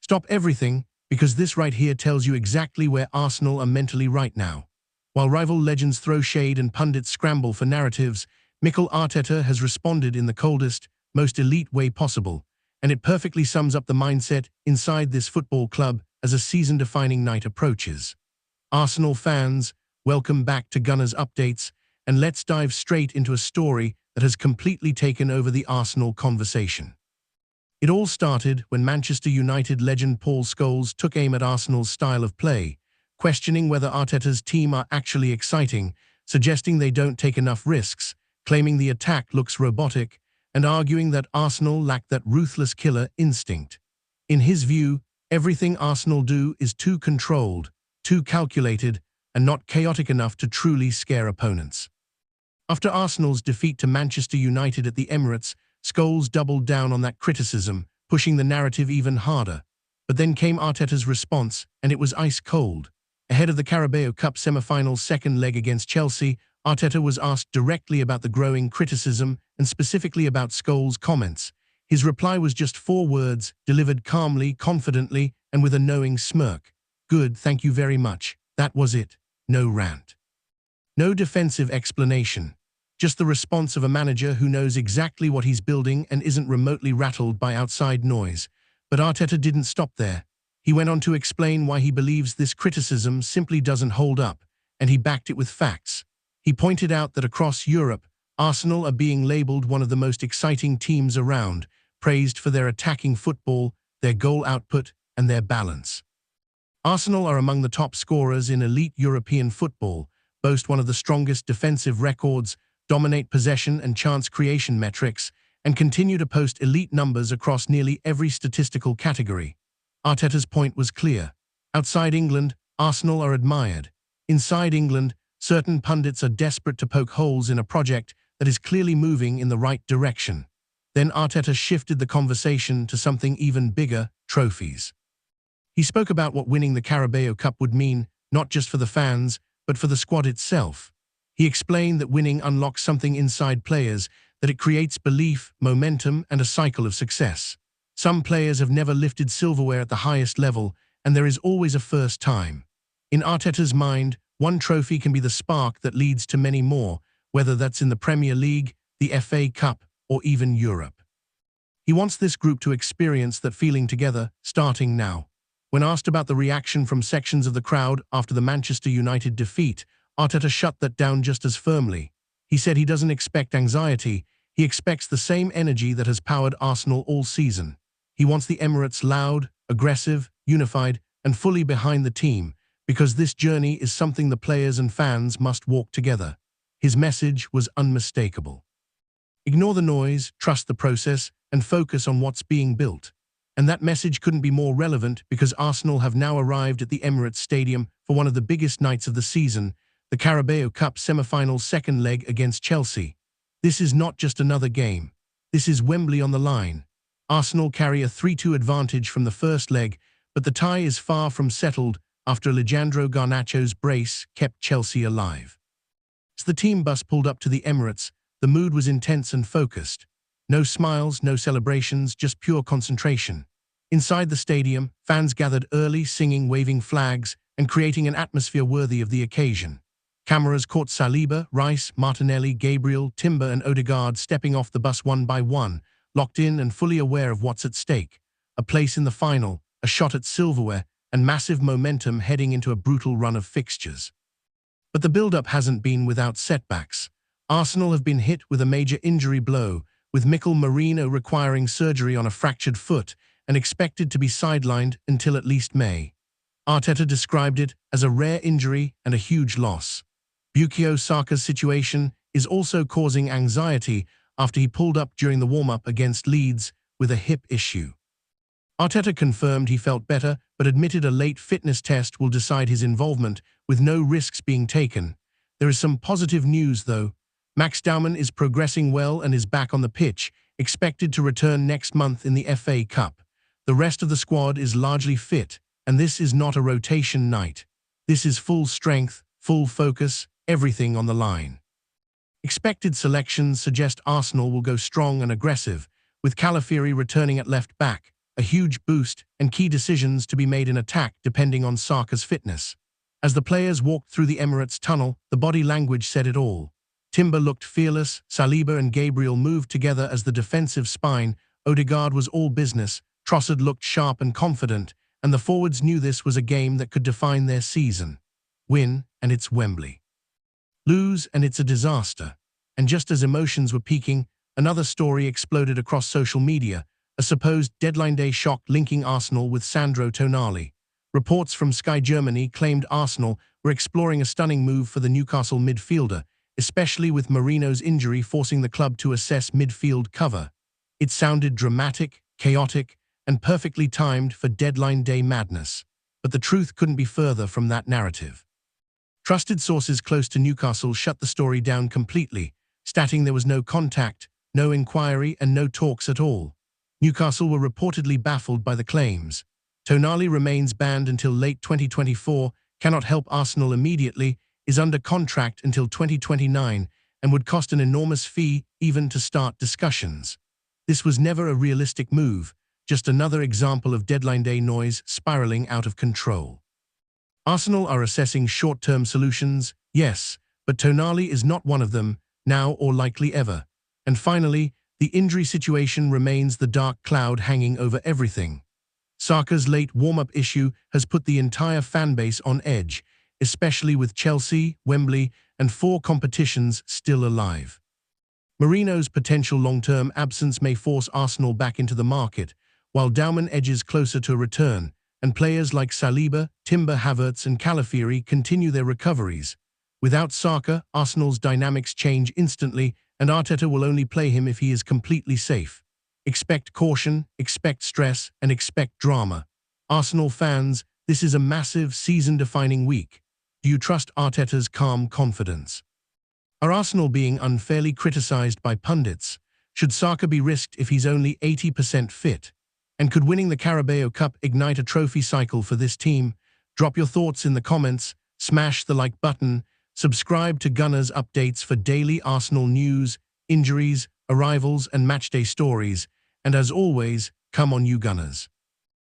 Stop everything, because this right here tells you exactly where Arsenal are mentally right now. While rival legends throw shade and pundits scramble for narratives, Mikel Arteta has responded in the coldest, most elite way possible, and it perfectly sums up the mindset inside this football club as a season-defining night approaches. Arsenal fans, welcome back to Gunners Updates, and let's dive straight into a story that has completely taken over the Arsenal conversation. It all started when Manchester United legend Paul Scholes took aim at Arsenal's style of play, questioning whether Arteta's team are actually exciting, suggesting they don't take enough risks, claiming the attack looks robotic, and arguing that Arsenal lack that ruthless killer instinct. In his view, everything Arsenal do is too controlled, too calculated, and not chaotic enough to truly scare opponents. After Arsenal's defeat to Manchester United at the Emirates, Scholes doubled down on that criticism, pushing the narrative even harder. But then came Arteta's response, and it was ice cold. Ahead of the Carabao Cup semi-final's second leg against Chelsea, Arteta was asked directly about the growing criticism and specifically about Scholes' comments. His reply was just 4 words, delivered calmly, confidently, and with a knowing smirk. "Good, thank you very much. That was it. No rant." No defensive explanation. Just the response of a manager who knows exactly what he's building and isn't remotely rattled by outside noise. But Arteta didn't stop there. He went on to explain why he believes this criticism simply doesn't hold up, and he backed it with facts. He pointed out that across Europe, Arsenal are being labelled one of the most exciting teams around, praised for their attacking football, their goal output, and their balance. Arsenal are among the top scorers in elite European football, boast one of the strongest defensive records, dominate possession and chance creation metrics, and continue to post elite numbers across nearly every statistical category. Arteta's point was clear. Outside England, Arsenal are admired. Inside England, certain pundits are desperate to poke holes in a project that is clearly moving in the right direction. Then Arteta shifted the conversation to something even bigger: trophies. He spoke about what winning the Carabao Cup would mean, not just for the fans, but for the squad itself. He explained that winning unlocks something inside players, that it creates belief, momentum, and a cycle of success. Some players have never lifted silverware at the highest level, and there is always a first time. In Arteta's mind, one trophy can be the spark that leads to many more, whether that's in the Premier League, the FA Cup, or even Europe. He wants this group to experience that feeling together, starting now. When asked about the reaction from sections of the crowd after the Manchester United defeat, Arteta shut that down just as firmly. He said he doesn't expect anxiety, he expects the same energy that has powered Arsenal all season. He wants the Emirates loud, aggressive, unified, and fully behind the team, because this journey is something the players and fans must walk together. His message was unmistakable. Ignore the noise, trust the process, and focus on what's being built. And that message couldn't be more relevant because Arsenal have now arrived at the Emirates Stadium for one of the biggest nights of the season, the Carabao Cup semi-final's second leg against Chelsea. This is not just another game. This is Wembley on the line. Arsenal carry a 3-2 advantage from the first leg, but the tie is far from settled after Alejandro Garnacho's brace kept Chelsea alive. As the team bus pulled up to the Emirates, the mood was intense and focused. No smiles, no celebrations, just pure concentration. Inside the stadium, fans gathered early, singing, waving flags, and creating an atmosphere worthy of the occasion. Cameras caught Saliba, Rice, Martinelli, Gabriel, Timber, and Odegaard stepping off the bus one by one, locked in and fully aware of what's at stake. A place in the final, a shot at silverware, and massive momentum heading into a brutal run of fixtures. But the build-up hasn't been without setbacks. Arsenal have been hit with a major injury blow, with Mikel Arteta requiring surgery on a fractured foot and expected to be sidelined until at least May. Arteta described it as a rare injury and a huge loss. Bukayo Saka's situation is also causing anxiety after he pulled up during the warm-up against Leeds with a hip issue. Arteta confirmed he felt better, but admitted a late fitness test will decide his involvement, with no risks being taken. There is some positive news, though. Max Daumann is progressing well and is back on the pitch, expected to return next month in the FA Cup. The rest of the squad is largely fit, and this is not a rotation night. This is full strength, full focus, everything on the line. Expected selections suggest Arsenal will go strong and aggressive, with Calafiori returning at left back, a huge boost, and key decisions to be made in attack depending on Saka's fitness. As the players walked through the Emirates tunnel, the body language said it all. Timber looked fearless, Saliba and Gabriel moved together as the defensive spine, Odegaard was all business, Trossard looked sharp and confident, and the forwards knew this was a game that could define their season. Win, and it's Wembley. Lose, and it's a disaster. And just as emotions were peaking, another story exploded across social media, a supposed deadline day shock linking Arsenal with Sandro Tonali. Reports from Sky Germany claimed Arsenal were exploring a stunning move for the Newcastle midfielder, especially with Marino's injury forcing the club to assess midfield cover. It sounded dramatic, chaotic, and perfectly timed for deadline day madness. But the truth couldn't be further from that narrative. Trusted sources close to Newcastle shut the story down completely, stating there was no contact, no inquiry, and no talks at all. Newcastle were reportedly baffled by the claims. Tonali remains banned until late 2024, cannot help Arsenal immediately, is under contract until 2029, and would cost an enormous fee even to start discussions. This was never a realistic move, just another example of deadline day noise spiraling out of control. Arsenal are assessing short-term solutions, yes, but Tonali is not one of them, now or likely ever. And finally, the injury situation remains the dark cloud hanging over everything. Saka's late warm-up issue has put the entire fanbase on edge, especially with Chelsea, Wembley, and 4 competitions still alive. Marino's potential long-term absence may force Arsenal back into the market, while Dauman edges closer to a return, and players like Saliba, Timber, Havertz, and Calafiori continue their recoveries. Without Saka, Arsenal's dynamics change instantly, and Arteta will only play him if he is completely safe. Expect caution, expect stress, and expect drama. Arsenal fans, this is a massive, season-defining week. Do you trust Arteta's calm confidence? Are Arsenal being unfairly criticised by pundits? Should Saka be risked if he's only 80% fit? And could winning the Carabao Cup ignite a trophy cycle for this team? Drop your thoughts in the comments, smash the like button, subscribe to Gunners updates for daily Arsenal news, injuries, arrivals, and matchday stories. And as always, come on you Gunners.